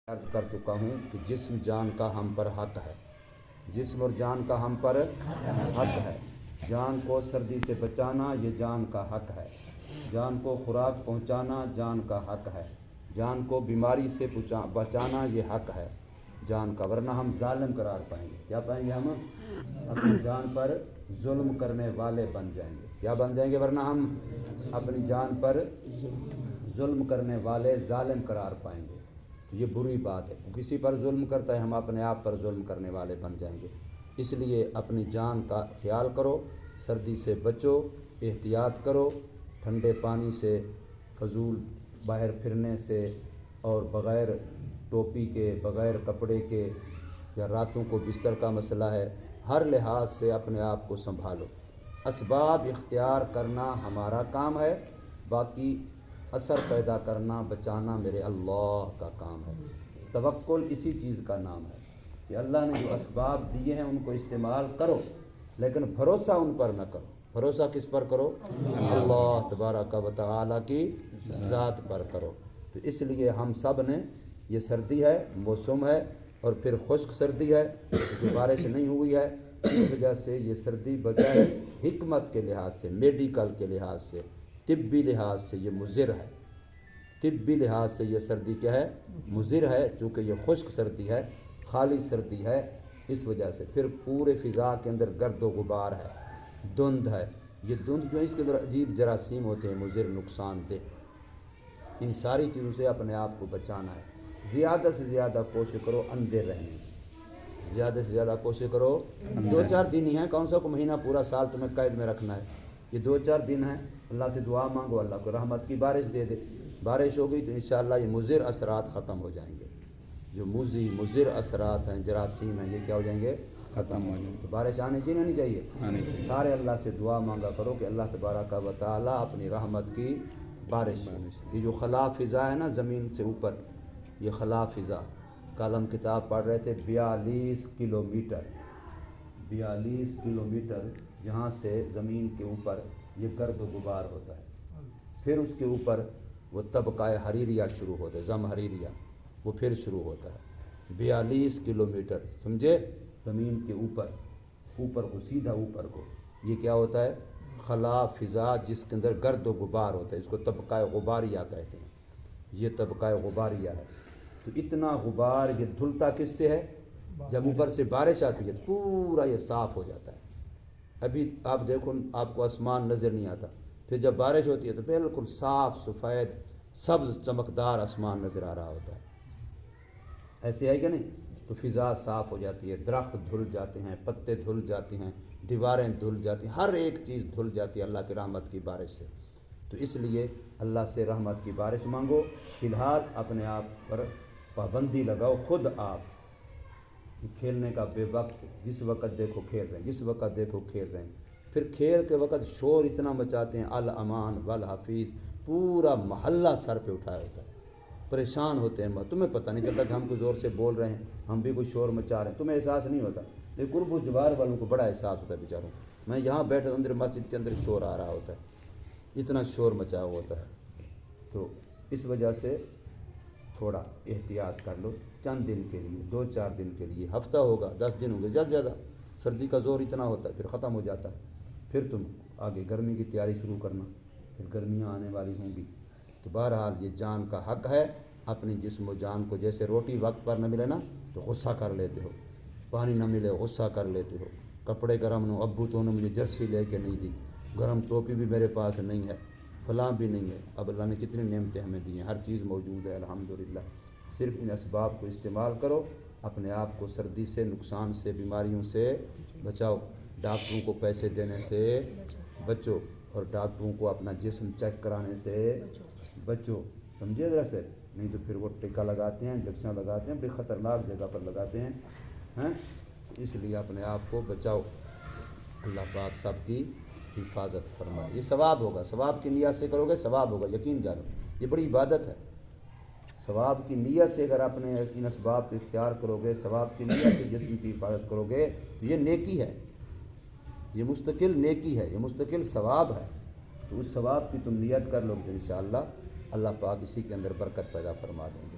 عرض کر چکا ہوں کہ جسم جان کا ہم پر حق ہے، جسم اور جان کا ہم پر حق ہے۔ جان کو سردی سے بچانا یہ جان کا حق ہے، جان کو خوراک پہنچانا جان کا حق ہے، جان کو بیماری سے بچانا یہ حق ہے جان کا، ورنہ ہم ظالم قرار پائیں گے۔ کیا پائیں گے؟ ہم اپنی جان پر ظلم کرنے والے بن جائیں گے۔ کیا بن جائیں گے؟ ورنہ ہم اپنی جان پر ظلم کرنے والے ظالم قرار پائیں گے۔ تو یہ بری بات ہے، کسی پر ظلم کرتا ہے ہم اپنے آپ پر ظلم کرنے والے بن جائیں گے۔ اس لیے اپنی جان کا خیال کرو، سردی سے بچو، احتیاط کرو، ٹھنڈے پانی سے، فضول باہر پھرنے سے، اور بغیر ٹوپی کے، بغیر کپڑے کے، یا راتوں کو بستر کا مسئلہ ہے، ہر لحاظ سے اپنے آپ کو سنبھالو۔ اسباب اختیار کرنا ہمارا کام ہے، باقی اثر پیدا کرنا، بچانا میرے اللہ کا کام ہے۔ توکل اسی چیز کا نام ہے کہ اللہ نے جو اسباب دیے ہیں ان کو استعمال کرو، لیکن بھروسہ ان پر نہ کرو۔ بھروسہ کس پر کرو؟ اللہ تبارک و تعالیٰ کی ذات پر کرو۔ تو اس لیے ہم سب نے، یہ سردی ہے، موسم ہے، اور پھر خشک سردی ہے کیونکہ بارش نہیں ہوئی ہے، اس وجہ سے یہ سردی بظاہر حکمت کے لحاظ سے، میڈیکل کے لحاظ سے، طبی لحاظ سے یہ مضر ہے۔ طبی لحاظ سے یہ سردی کیا ہے؟ مضر ہے، چونکہ یہ خشک سردی ہے، خالی سردی ہے۔ اس وجہ سے پھر پورے فضا کے اندر گرد و غبار ہے، دھند ہے۔ یہ دھند جو ہے اس کے اندر عجیب جراثیم ہوتے ہیں، مضر، نقصان دہ۔ ان ساری چیزوں سے اپنے آپ کو بچانا ہے۔ زیادہ سے زیادہ کوشش کرو اندھے رہنے کی، زیادہ سے زیادہ کوشش کرو۔ 2-4 دن ہی ہیں، کون سا کو مہینہ پورا سال تمہیں قید میں رکھنا ہے؟ یہ 2-4 دن ہیں، اللہ سے دعا مانگو، اللہ کو رحمت کی بارش دے دے۔ بارش ہو گئی تو انشاءاللہ یہ مضر اثرات ختم ہو جائیں گے۔ جو مضر اثرات ہیں، جراثیم ہیں، یہ کیا ہو جائیں گے؟ ختم ہو جائیں گے۔ تو بارش آنی چاہیے نہیں چاہیے؟ سارے اللہ سے دعا مانگا کرو کہ اللہ تبارک و تعالیٰ اپنی رحمت کی بارش۔ یہ جو خلا فضا ہے نا زمین سے اوپر، یہ خلا فضا، کل ہم کتاب پڑھ رہے تھے، 42 کلومیٹر 42 کلومیٹر یہاں سے زمین کے اوپر یہ گرد و غبار ہوتا ہے۔ پھر اس کے اوپر وہ طبقہ حریریہ شروع ہوتا ہے، زم حریریہ، وہ پھر شروع ہوتا ہے۔ 42 کلومیٹر، سمجھے؟ زمین کے اوپر کو، سیدھا اوپر کو، یہ کیا ہوتا ہے؟ خلا فضا، جس کے اندر گرد و غبار ہوتا ہے، اس کو طبقہ غباریہ کہتے ہیں۔ یہ طبقہ غباریہ ہے۔ تو اتنا غبار یہ دھلتا کس سے ہے؟ جب اوپر سے بارش آتی ہے تو پورا یہ صاف ہو جاتا ہے۔ ابھی آپ دیکھو، آپ کو آسمان نظر نہیں آتا، پھر جب بارش ہوتی ہے تو بالکل صاف سفید سبز چمکدار آسمان نظر آ رہا ہوتا ہے۔ ایسے ہے کہ نہیں؟ تو فضا صاف ہو جاتی ہے، درخت دھل جاتے ہیں، پتے دھل جاتے ہیں، دیواریں دھل جاتی ہیں، ہر ایک چیز دھل جاتی ہے اللہ کی رحمت کی بارش سے۔ تو اس لیے اللہ سے رحمت کی بارش مانگو۔ فی الحال اپنے آپ پر پابندی لگاؤ، خود آپ کھیلنے کا بے وقت، جس وقت دیکھو کھیل رہے ہیں، جس وقت دیکھو کھیل رہے ہیں۔ پھر کھیل کے وقت شور اتنا مچاتے ہیں، الامان والحفیظ، پورا محلہ سر پہ اٹھایا ہوتا ہے، پریشان ہوتے ہیں۔ تمہیں پتہ نہیں چلتا کہ ہم کو زور سے بول رہے ہیں، ہم بھی کوئی شور مچا رہے ہیں، تمہیں احساس نہیں ہوتا، لیکن قرب و جوار والوں کو بڑا احساس ہوتا ہے بیچاروں۔ میں یہاں بیٹھا اندر مسجد کے اندر شور آ رہا ہوتا ہے، اتنا شور مچا ہوا ہوتا ہے۔ تو اس وجہ سے تھوڑا احتیاط کر لو، چند دن کے لیے، 2-4 دن کے لیے، ہفتہ ہوگا، 10 دن ہوں گے زیادہ سے زیادہ۔ سردی کا زور اتنا ہوتا ہے، پھر ختم ہو جاتا ہے۔ پھر تم آگے گرمی کی تیاری شروع کرنا، پھر گرمیاں آنے والی ہوں گی۔ تو بہرحال یہ جان کا حق ہے، اپنی جسم و جان کو، جیسے روٹی وقت پر نہ ملے نا تو غصہ کر لیتے ہو، پانی نہ ملے غصہ کر لیتے ہو، کپڑے گرم نہ ہو، ابو تو نے مجھے جرسی لے کے نہیں دی، گرم ٹوپی بھی میرے پاس نہیں ہے، فلاں بھی نہیں ہے۔ اب اللہ نے کتنی نعمتیں ہمیں دی ہیں، ہر چیز موجود ہے الحمدللہ۔ صرف ان اسباب کو استعمال کرو، اپنے آپ کو سردی سے، نقصان سے، بیماریوں سے بچاؤ۔ ڈاکٹروں کو پیسے دینے سے بچو، اور ڈاکٹروں کو اپنا جسم چیک کرانے سے بچو، سمجھے ذرا سے؟ نہیں تو پھر وہ ٹیکا لگاتے ہیں، انجیکشن لگاتے ہیں، بڑی خطرناک جگہ پر لگاتے ہیں۔ اس لیے اپنے آپ کو بچاؤ، اللہ پاک سب کی حفاظت فرمائے۔ یہ ثواب ہوگا، ثواب کی نیت سے کرو گے ثواب ہوگا، یقین جانو، یہ بڑی عبادت ہے۔ ثواب کی نیت سے اگر اپنے ان اسباب کو اختیار کرو گے، ثواب کی نیت سے جسم کی حفاظت کرو گے، تو یہ نیکی ہے، یہ مستقل نیکی ہے، یہ مستقل ثواب ہے۔ تو اس ثواب کی تم نیت کر لو گے انشاءاللہ، اللہ پاک اسی کے اندر برکت پیدا فرما دیں گے۔